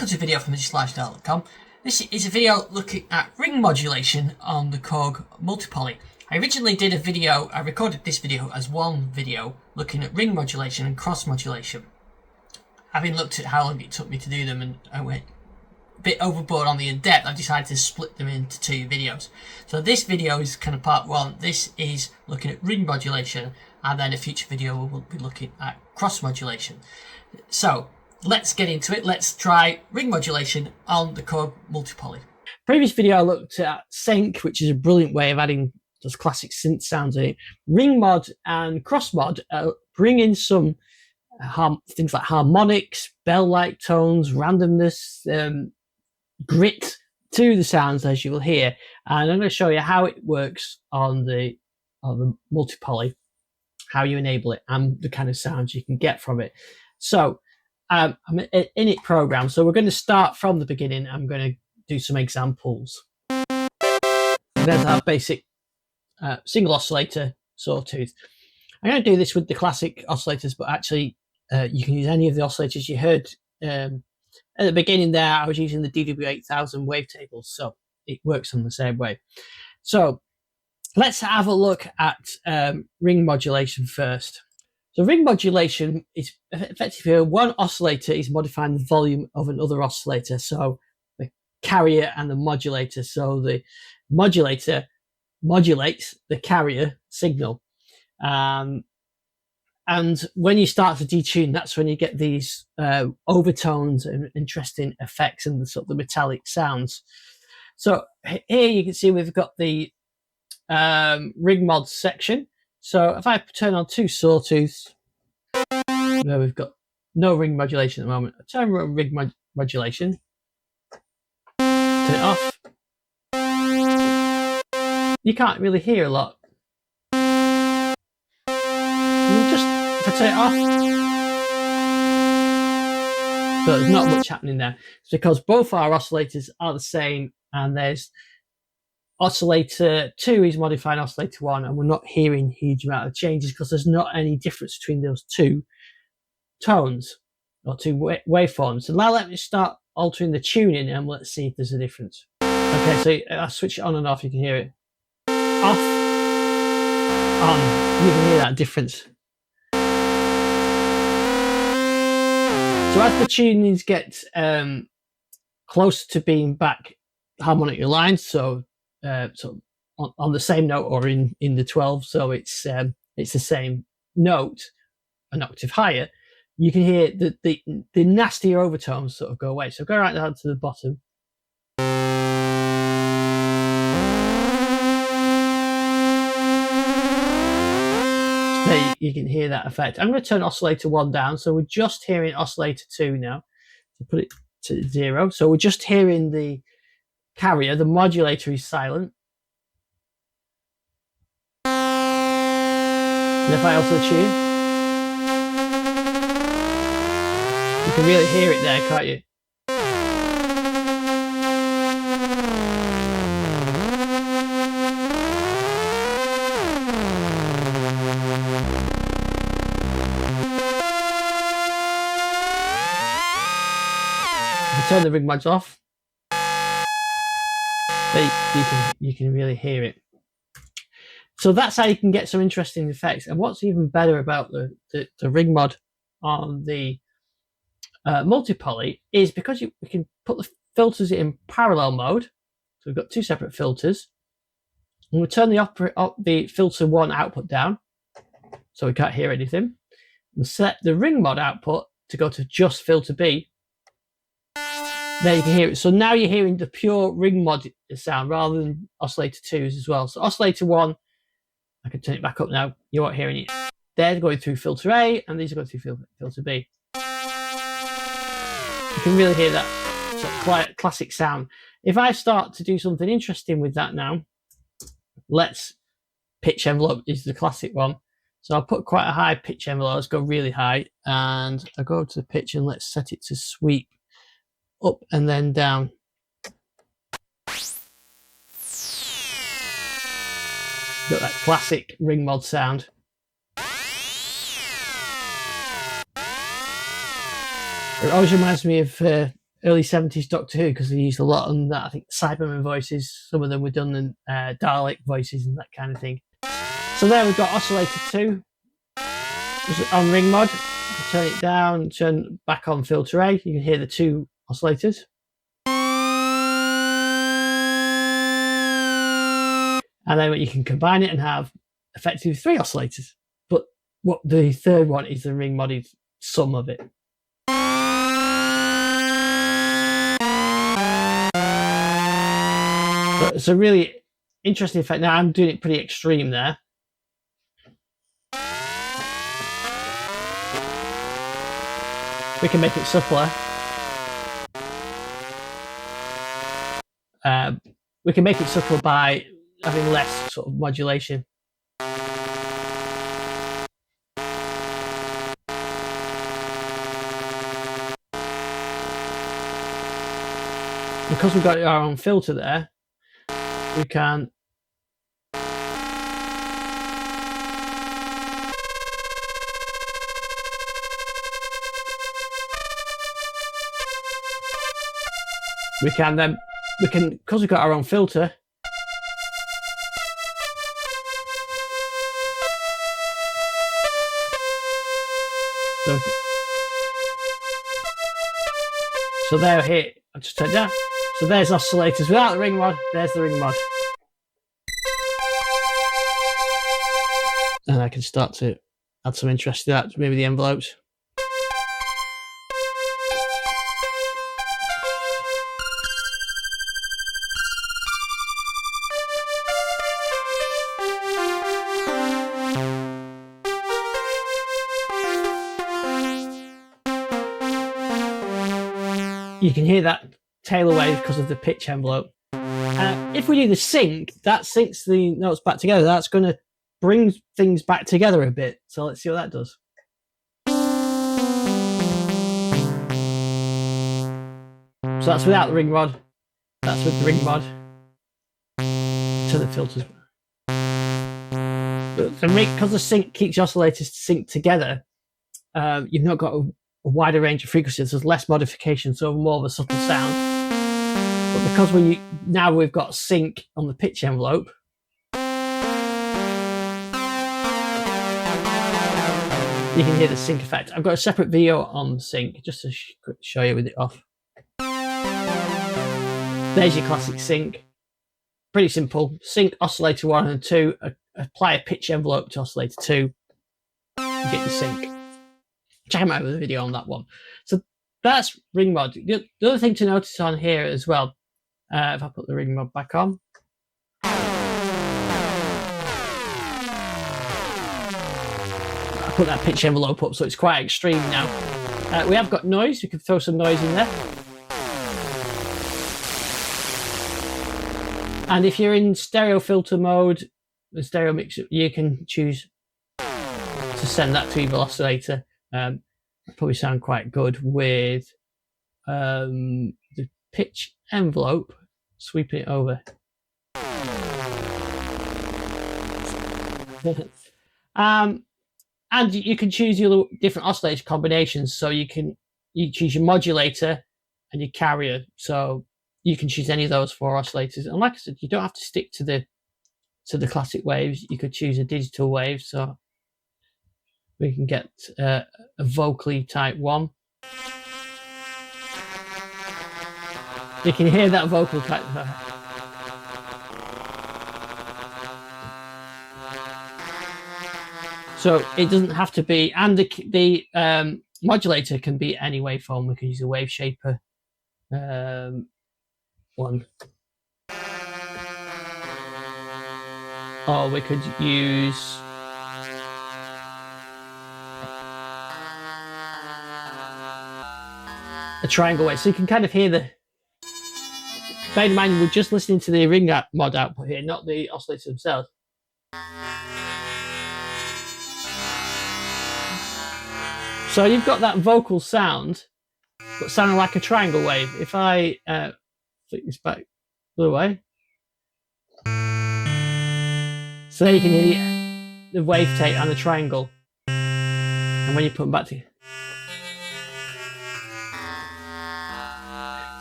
Welcome to a video from digital-lifestyle.com. This is a video looking at ring modulation on the Korg Multi. I originally did a video, I recorded this video as one video looking at ring modulation and cross modulation. Having looked at how long it took me to do them and I went a bit overboard on the in-depth, I've decided to split them into two videos. So this video is kind of part one. This is looking at ring modulation, and then a future video will be looking at cross modulation. So let's get into it. Let's try ring modulation on the Korg Multi. Previous video I looked at Synth, which is a brilliant way of adding those classic synth sounds in it. Ring mod and cross mod bring in some things like harmonics, bell-like tones, randomness, grit to the sounds, as you will hear. And I'm going to show you how it works on the multi-poly, how you enable it, and the kind of sounds you can get from it. So I'm in it program, so we're going to start from the beginning. I'm going to do some examples. There's our basic single oscillator sawtooth. I'm going to do this with the classic oscillators, but actually you can use any of the oscillators you heard at the beginning there. I was using the DW8000 wavetables, so it works on the same way. So let's have a look at ring modulation first. So ring modulation is effectively one oscillator is modifying the volume of another oscillator. So the carrier and the modulator. So the modulator modulates the carrier signal. And when you start to detune, that's when you get these overtones and interesting effects and the sort of the metallic sounds. So here you can see we've got the ring mod section. So if I turn on two sawtooths, where we've got no ring modulation at the moment, I turn on ring modulation, turn it off. You can't really hear a lot. If I turn it off, so there's not much happening there. It's because both our oscillators are the same, and there's oscillator 2 is modifying oscillator 1, and we're not hearing huge amount of changes because there's not any difference between those two tones or two waveforms. So now let me start altering the tuning and let's see if there's a difference. Okay, so I switch it on and off, you can hear it. Off, on, you can hear that difference. So as the tunings get close to being back harmonically aligned, so on the same note or in the 12, so it's the same note, an octave higher, you can hear the nastier overtones sort of go away. So go right down to the bottom. There you can hear that effect. I'm going to turn oscillator 1 down, so we're just hearing oscillator 2 now. So put it to 0. So we're just hearing the carrier, the modulator is silent. And if I alter the tune, you can really hear it there, can't you? If I turn the ring mods off, you can really hear it. So that's how you can get some interesting effects. And what's even better about the ring mod on the multi-poly is because we can put the filters in parallel mode. So we've got two separate filters. And we'll turn the filter 1 output down, so we can't hear anything, and set the ring mod output to go to just filter B. There you can hear it. So now you're hearing the pure ring mod sound rather than oscillator 2s as well. So oscillator 1, I can turn it back up now. You aren't hearing it. They're going through filter A, and these are going through filter B. You can really hear that sort of classic sound. If I start to do something interesting with that now, let's pitch envelope is the classic one. So I'll put quite a high pitch envelope. Let's go really high, and I'll go to the pitch and let's set it to sweep up and then down. Got that classic ring mod sound. It always reminds me of early 70s Doctor Who, because they used a lot on that. I think Cyberman voices, some of them were done in Dalek voices and that kind of thing. So there we've got oscillator 2 on ring mod. Turn it down, turn back on filter A, you can hear the 2 oscillators. And then you can combine it and have effectively 3 oscillators. But what the third one is the ring modded sum of it. But it's a really interesting effect. Now I'm doing it pretty extreme there. We can make it subtler. We can make it subtler by having less sort of modulation. Because we've got our own filter there, we can because we've got our own filter, so there here, I'll just turn down. So there's oscillators without the ring mod, there's the ring mod. And I can start to add some interest to that, maybe the envelopes. You can hear that tailor wave because of the pitch envelope. If we do the sync, that syncs the notes back together. That's going to bring things back together a bit. So let's see what that does. So that's without the ring rod. That's with the ring mod. To the filters. Because the sync keeps your oscillators synced together, you've not got a wider range of frequencies. There's less modification, so more of a subtle sound. But because now we've got sync on the pitch envelope, you can hear the sync effect. I've got a separate video on sync just to show you with it off. There's your classic sync. Pretty simple. Sync oscillator 1 and 2. Apply a pitch envelope to oscillator 2. You get your sync. Check out the video on that one. So that's ring mod. The other thing to notice on here as well, if I put the ring mod back on, I put that pitch envelope up, so it's quite extreme now. We have got noise. We can throw some noise in there. And if you're in stereo filter mode, the stereo mixer, you can choose to send that to your oscillator. That'd probably sound quite good with the pitch envelope, sweeping it over. And you can choose your different oscillator combinations. So you choose your modulator and your carrier. So you can choose any of those 4 oscillators. And like I said, you don't have to stick to the classic waves. You could choose a digital wave. So we can get a vocally type 1. You can hear that vocal type. So it doesn't have to be, and the modulator can be any waveform. We can use a wave shaper one. Or we could use a triangle wave. So you can kind of hear the... Bear in mind, we're just listening to the ring mod output here, not the oscillators themselves. So you've got that vocal sound, but sounding like a triangle wave. If I flick this back the other way. So there you can hear the wave tape and the triangle. And when you put them back together.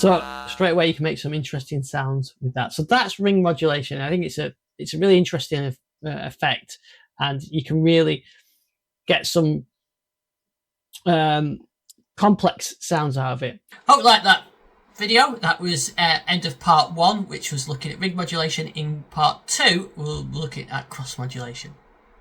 So straight away you can make some interesting sounds with that. So that's ring modulation. I think it's a really interesting effect, and you can really get some complex sounds out of it. Hope you like that video. That was end of part 1, which was looking at ring modulation. In part 2 we'll look at cross modulation.